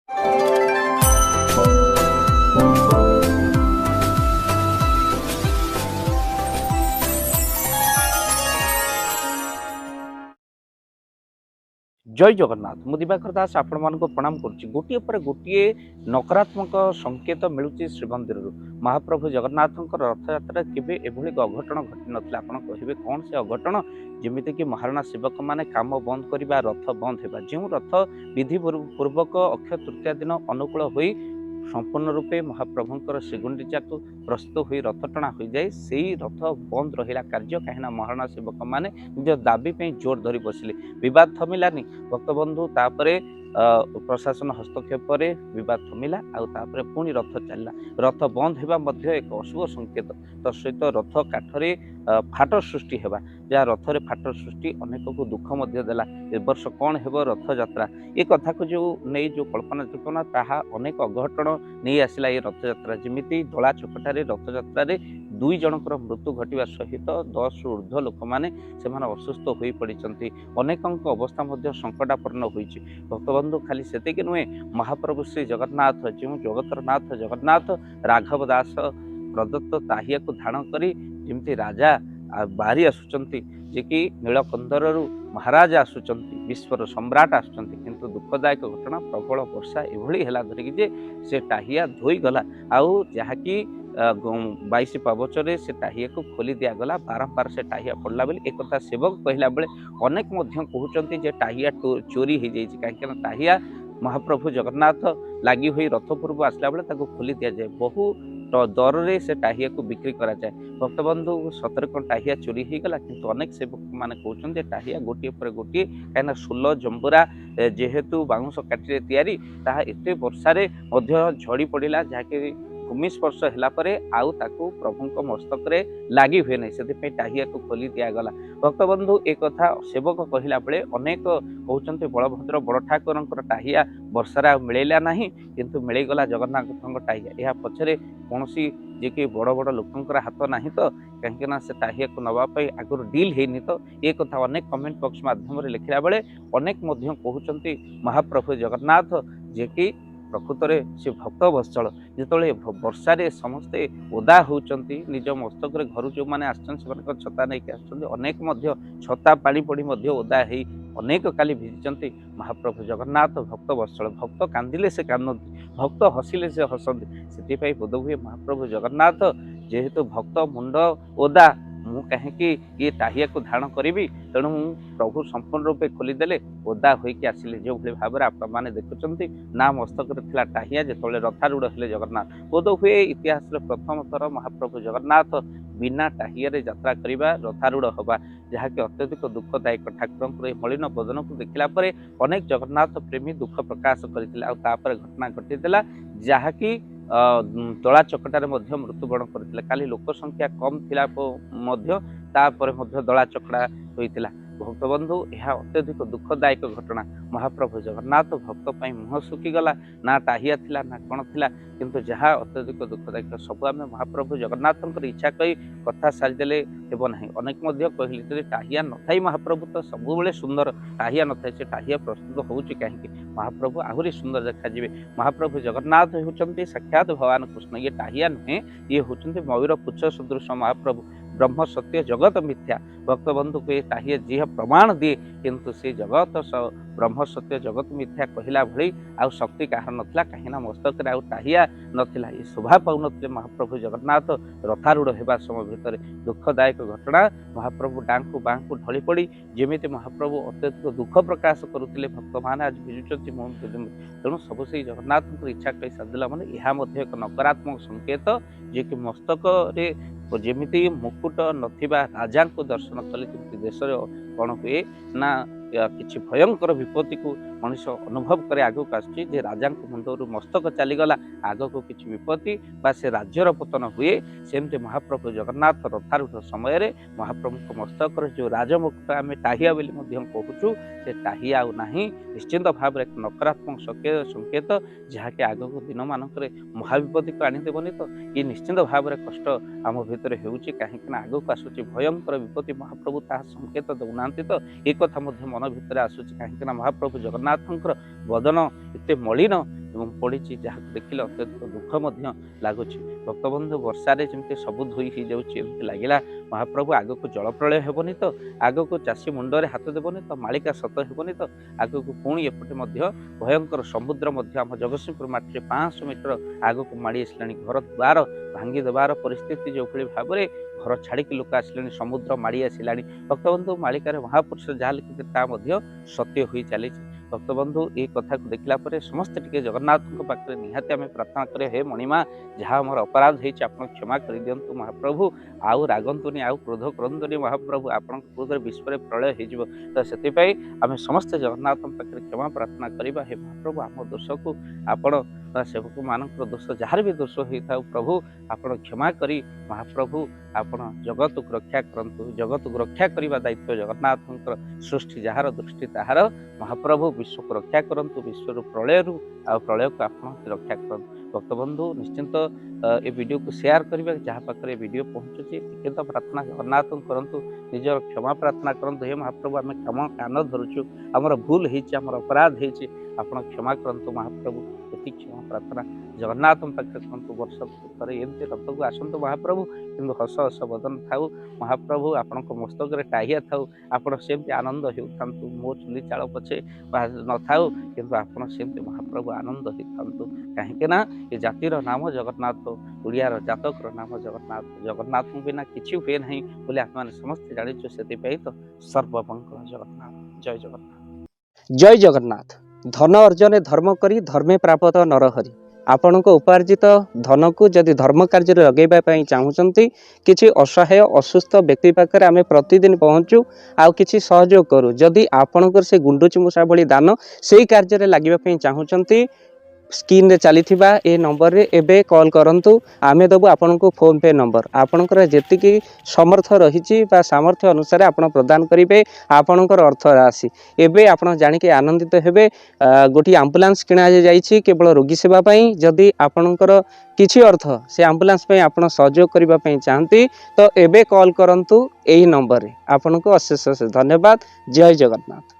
जय जगन्नाथ मु दिवाकर दास आपण मान प्रणाम करुच्ची गोटे पर गोटे नकारात्मक संकेत मिलूँ श्रीमंदिर महाप्रभु जगन्नाथ रथ यात्रा केवे एभली अघटन घटी नाला आप कहे कौन से अघटन जमीती कि महाराणा सेवक मैंने काम बंद करवा रथ बंद होगा जो रथ विधि पूर्वक अक्षय तृतीया दिन अनुकूल हो संपूर्ण रूपे महाप्रभुंर श्रीगुंडीचा को प्रस्तुत हो रथ टणा हो जाए से रथ बंद रहा कार्य कहीं महाराणा सेवक मैंने निज दाबी जोर धरी बसिले विवाद थमिलानी भक्तबंधु तापरे प्रशासन हस्तक्षेप विवाद थमिला आउे पुणी रथ चलला रथ बंद होगा एक अशुभ संकेत सहित रथ काठरे फाट सृष्टि होगा जहाँ रथरे फाट सृष्टि अनेक को दुख देला ए वर्ष कौन हो रथ यात्रा ये कथा को जो नहीं जो कल्पना चेतना ताहा अनेक अघटन नहीं आसला ये रथ यात्रा जमीती दला चकटारे रथ यात्रा दुई जनकर मृत्यु घटवा सहित 10 रु ऊर्ध्व लोक मैंने असुस्थ हो पड़ी अनेक अवस्था संकटापन्न होती भक्तबंधु खाली से नुहे महाप्रभु श्री जगन्नाथ जो जगतर नाथ जगन्नाथ राघव दास प्रदत्त ताहिया को धारण करी जमती राजा बाहरी आसुचंती जे कि नीलकंदर महाराजा आसुचंती विश्वर सम्राट आसुचंती किंतु दुखदायक घटना प्रबल वर्षा एभली है धरिकी जे से टाहिया धोई गला आउ जहाँकि 22 पावचरे से टाहिया को खोली दिगला बारंबार से टाहिया पड़ला बेले एक कथा सेवक कहला बेले अनेक कहते जे टाहिया चोरी हो जाए कहीं टाहिया महाप्रभु जगन्नाथ लगी हुई रथ पूर्व आसला बेले खोली दि जाए बहु दर रे से टाहिया को बिक्री करा जाए भक्तबंधु सतर कौन टाहिया चोरी हो गला किंतु अनेक सेवक मैंने कहते टाहिया गोटे पर गोटे कहीं सोल जंबुरा जेहेतु बाउंश काठी तैयारी ताहा एते वर्षारे झड़ी पड़ा जहाँकि भूमि स्पर्श है आउ ताकू प्रभु मस्तक लगी हुए नहीं से टाहिया को खोली दिगला भक्तबंधु एक कथा सेवक कहला बेले अनेक कहते बलभद्र बड़ ठाकुर टाहिया वर्षार मिलला ना किंतु मिलगला जगन्नाथ टाहिया यह पछरे कौन जी कि बड़ बड़ लोकंर हाथ ना तो कहीं से टाहिया को नापी आगुरी डील है तो ये कथा अनेक कमेंट बॉक्स माध्यम लिखला बेले अनेक कहते महाप्रभु जगन्नाथ जे कि प्रकृत में से भक्त वत्सल जिते वर्षारे समस्ते ओदा होती निज मस्तक घर जो मैंने छता नहीं अनेक छता पानी पड़ी ओदा हो अनेक काली भिजती महाप्रभु जगन्नाथ भक्त वत्सल भक्त कांदिले से कांदती भक्त हसिले से हसती से बोध हुए महाप्रभु जगन्नाथ जेहेतु भक्त मुंड ओदा मु कहीं ये टाहिया को धारण करी तेणु प्रभु संपूर्ण रूपे खोलीदे ओदा होइकी आसिले जो भाई भाव में आप देखुं ना मस्तक टाहिया जो रथारूढ़ हेले जगन्नाथ बोध हुए इतिहास प्रथम थर महाप्रभु जगन्नाथ बिना टाहिया यात्रा करवा रथारूढ़ हवा जहाँकि अत्यधिक दुखदायक ठाकुर मलिन बदन को देखला अनेक जगन्नाथ प्रेमी दुख प्रकाश करते घटना घटीला जहाँकि दला चकटारे मृत्युवरण करते काली लोक संख्या कम थिला दला चकड़ा होइतिला भक्तबंधु यह अत्यधिक दुखदायक घटना महाप्रभु जगन्नाथ भक्त मुह सुखीगला ना टाहिया थिला ना कौन थिला किंतु जहाँ अत्यधिक दुखदायक सब आम महाप्रभु जगन्नाथ इच्छा कही कथा सारीदे हेब ना अनेक कहली टाहिया न थाई महाप्रभु तो सब सुंदर टाहिया न थाई से टाहिया प्रस्तुत होउछि कहीं महाप्रभु आहुरी सुंदर देखा महाप्रभु जगन्नाथ होउछन्ति साक्षात भगवान कृष्ण ये टाहिया नुहे ये होउछन्ति मयूर पुच्छ सदृश महाप्रभु ब्रह्म सत्य जगत मिथ्या भक्तबंधु को टाहिया जी प्रमाण दिए किंतु से जगत ब्रह्म सत्य जगत मिथ्या कहला भली आउ शक्ति कहार नथिला कहीं मस्तक आउ टाहिया नथिला ये शोभा पाउन महाप्रभु जगन्नाथ रथारूढ़ होगा समय भितर दुखदायक घटना महाप्रभु डांकु बांकु ढली पड़ी जमीती महाप्रभु अत्यधिक दुख प्रकाश करुले भक्त मैंने आज भिजुच्च तेणु सब से जगन्नाथ इच्छा कही सारिदेला मैंने यह एक नकारात्मक संकेत जे कि मस्तक जमीती मुकुट नथिबा राजा को दर्शन कले देश कौन हुए ना किसी भयंकर विपत्ति को मनुष्य अनुभव करे आगक आसुची राजा मुंडर मस्तक चलीगला आग को किसी विपत्ति बा से राज्यर पतन हुए सेमती महाप्रभु जगन्नाथ रथारूढ़ समय महाप्रभु मस्तक जो राजमुकुट आम टाहिया कहूँ से टाहिया आउ नहीं निश्चिंत भाव एक नकारात्मक संकेत जहाँकि आगक दिन मानक महाविपत्ति को आनीदेवनी तो ये निश्चिंत भाव में कष्ट आम भितर होगी कहीं आगक आसूची भयंकर विपत्ति महाप्रभु ता संकेत दौना तो एक कथा मन भितर आसूची कहीं महाप्रभु जगन्नाथ बदन एत मलिन ଏବଂ ପଡ଼ିଛି, ଯାହାକୁ ଦେଖିଲେ ଅତ୍ୟଧିକ ଦୁଃଖ ମଧ୍ୟ ଲାଗୁଛି। ଭକ୍ତବନ୍ଧୁ ବର୍ଷାରେ ଯେମିତି ସବୁ ଧୋଇ ହେଇଯାଉଛି ଏମିତି ଲାଗିଲା। ମହାପ୍ରଭୁ ଆଗକୁ ଜଳପ୍ରଳୟ ହେବନି ତ, ଆଗକୁ ଚାଷୀ ମୁଣ୍ଡରେ ହାତ ଦେବନି ତ, ମାଳିକା ସତ ହେବନି ତ, ଆଗକୁ ପୁଣି ଏପଟେ ମଧ୍ୟ ଭୟଙ୍କର ସମୁଦ୍ର ମଧ୍ୟ ଆମ ଜଗତସିଂହପୁର ମାଟିରେ 500 ମିଟର ଆଗକୁ ମାଡ଼ି ଆସିଲାଣି। ଘର ଦ୍ୱାର ଭାଙ୍ଗି ଦେବାର ପରିସ୍ଥିତି ଯେଉଁଭଳି ଭାବରେ ଘର ଛାଡ଼ିକି ଲୋକ ଆସିଲେଣି, ସମୁଦ୍ର ମାଡ଼ି ଆସିଲାଣି। ଭକ୍ତବନ୍ଧୁ ମାଳିକାରେ ମହାପୁରୁଷ ଯାହା ଲିଖିଥିଲେ ତାହା ମଧ୍ୟ ସତ୍ୟ ହୋଇ ଚାଲିଛି। ଭକ୍ତବନ୍ଧୁ ଏହି କଥାକୁ ଦେଖିଲା ପରେ ସମସ୍ତେ ଟିକେ ଜଗନ୍ନାଥଙ୍କ ପାଖରେ ନିହାତି ଆମେ ପ୍ରାର୍ଥନା କରିବା, ହେ ମଣିମା, ଯାହା ଆମର ଅପରାଧ ହେଇଛି ଆପଣ କ୍ଷମା କରିଦିଅନ୍ତୁ ମହାପ୍ରଭୁ, ଆଉ ରାଗନ୍ତୁନି, ଆଉ କ୍ରୋଧ କରନ୍ତୁନି ମହାପ୍ରଭୁ, ଆପଣଙ୍କ କ୍ରୋଧରେ ବିଶ୍ୱରେ ପ୍ରଳୟ ହେଇଯିବ। ତ ସେଥିପାଇଁ ଆମେ ସମସ୍ତେ ଜଗନ୍ନାଥଙ୍କ ପାଖରେ କ୍ଷମା ପ୍ରାର୍ଥନା କରିବା, ହେ ମହାପ୍ରଭୁ, ଆମ ଦୋଷକୁ ଆପଣ ବା ସେବକମାନଙ୍କର ଦୋଷ ଯାହାର ବି ଦୋଷ ହେଇଥାଉ ପ୍ରଭୁ ଆପଣ କ୍ଷମା କରି ମହାପ୍ରଭୁ ଆପଣ ଜଗତକୁ ରକ୍ଷା କରନ୍ତୁ। ଜଗତକୁ ରକ୍ଷା କରିବା ଦାୟିତ୍ୱ ଜଗନ୍ନାଥଙ୍କର, ସୃଷ୍ଟି ଯାହାର ଦୃଷ୍ଟି ତାହାର। ମହାପ୍ରଭୁ ବିଶ୍ୱକୁ ରକ୍ଷା କରନ୍ତୁ, ବିଶ୍ୱରୁ ପ୍ରଳୟରୁ ଆଉ ପ୍ରଳୟକୁ ଆପଣ ରକ୍ଷା କରନ୍ତୁ। ଭକ୍ତବନ୍ଧୁ ନିଶ୍ଚିନ୍ତ ଏ ଭିଡ଼ିଓକୁ ସେୟାର କରିବା, ଯାହା ପାଖରେ ଏ ଭିଡ଼ିଓ ପହଞ୍ଚୁଛି ଟିକେ ତ ପ୍ରାର୍ଥନା ଜଗନ୍ନାଥଙ୍କୁ କରନ୍ତୁ, ନିଜର କ୍ଷମା ପ୍ରାର୍ଥନା କରନ୍ତୁ। ହେ ମହାପ୍ରଭୁ, ଆମେ କ୍ଷମା କାନ ଧରୁଛୁ, ଆମର ଭୁଲ ହେଇଛି, ଆମର ଅପରାଧ ହେଇଛି, ଆପଣ କ୍ଷମା କରନ୍ତୁ ମହାପ୍ରଭୁ। ଏତିକି କ୍ଷମା ପ୍ରାର୍ଥନା ଜଗନ୍ନାଥଙ୍କ ପାଖରେ କରନ୍ତୁ। ବର୍ଷକୁ ଥରେ ଏମିତି ରଥକୁ ଆସନ୍ତୁ ମହାପ୍ରଭୁ, କିନ୍ତୁ ହସ ହସ ବଦନ ଥାଉ ମହାପ୍ରଭୁ, ଆପଣଙ୍କ ମସ୍ତକରେ ଟାହିଆ ଥାଉ, ଆପଣ ସେମିତି ଆନନ୍ଦ ହେଉଥାନ୍ତୁ। ମୋ ଚୁଲି ଚାଳ ପଛେ ନଥାଉ, କିନ୍ତୁ ଆପଣ ସେମିତି ମହାପ୍ରଭୁ ଆନନ୍ଦ ହେଇଥାନ୍ତୁ। କାହିଁକି ନା ଏ ଜାତିର ନାମ ଜଗନ୍ନାଥ, ଓଡ଼ିଆର ଜାତକର ନାମ ଜଗନ୍ନାଥ। ଜଗନ୍ନାଥଙ୍କ ବିନା କିଛି ହୁଏ ନାହିଁ ବୋଲି ଆମେମାନେ ସମସ୍ତେ ଜାଣିଛୁ। ସେଥିପାଇଁ ତ ସର୍ବମଙ୍ଗଳ ଜଗନ୍ନାଥ। ଜୟ ଜଗନ୍ନାଥ। ଜୟ ଜଗନ୍ନାଥ। ଧନ ଅର୍ଜନେ ଧର୍ମ କରି ଧର୍ମେ ପ୍ରାପତ ନରହରି। ଆପଣଙ୍କ ଉପାର୍ଜିତ ଧନକୁ ଯଦି ଧର୍ମ କାର୍ଯ୍ୟରେ ଲଗାଇବା ପାଇଁ ଚାହୁଁଛନ୍ତି, କିଛି ଅସହାୟ ଅସୁସ୍ଥ ବ୍ୟକ୍ତି ପାଖରେ ଆମେ ପ୍ରତିଦିନ ପହଞ୍ଚୁ ଆଉ କିଛି ସହଯୋଗ କରୁ। ଯଦି ଆପଣଙ୍କର ସେ ଗୁଣ୍ଡୁଚି ମୂଷା ଭଳି ଦାନ ସେଇ କାର୍ଯ୍ୟରେ ଲାଗିବା ପାଇଁ ଚାହୁଁଛନ୍ତି, ସ୍କ୍ରିନରେ ଚାଲିଥିବା ଏ ନମ୍ବରରେ ଏବେ କଲ୍ କରନ୍ତୁ, ଆମେ ଦେବୁ ଆପଣଙ୍କୁ ଫୋନ୍ ପେ ନମ୍ବର। ଆପଣଙ୍କର ଯେତିକି ସମର୍ଥ ରହିଛି ବା ସାମର୍ଥ୍ୟ ଅନୁସାରେ ଆପଣ ପ୍ରଦାନ କରିବେ ଆପଣଙ୍କର ଅର୍ଥ ରାଶି। ଏବେ ଆପଣ ଜାଣିକି ଆନନ୍ଦିତ ହେବେ, ଗୋଟିଏ ଆମ୍ବୁଲାନ୍ସ କିଣାଯାଇଛି କେବଳ ରୋଗୀ ସେବା ପାଇଁ। ଯଦି ଆପଣଙ୍କର କିଛି ଅର୍ଥ ସେ ଆମ୍ବୁଲାନ୍ସ ପାଇଁ ଆପଣ ସହଯୋଗ କରିବା ପାଇଁ ଚାହାନ୍ତି ତ ଏବେ କଲ୍ କରନ୍ତୁ ଏଇ ନମ୍ବରରେ। ଆପଣଙ୍କୁ ଅଶେଷ ଅଶେଷ ଧନ୍ୟବାଦ। ଜୟ ଜଗନ୍ନାଥ।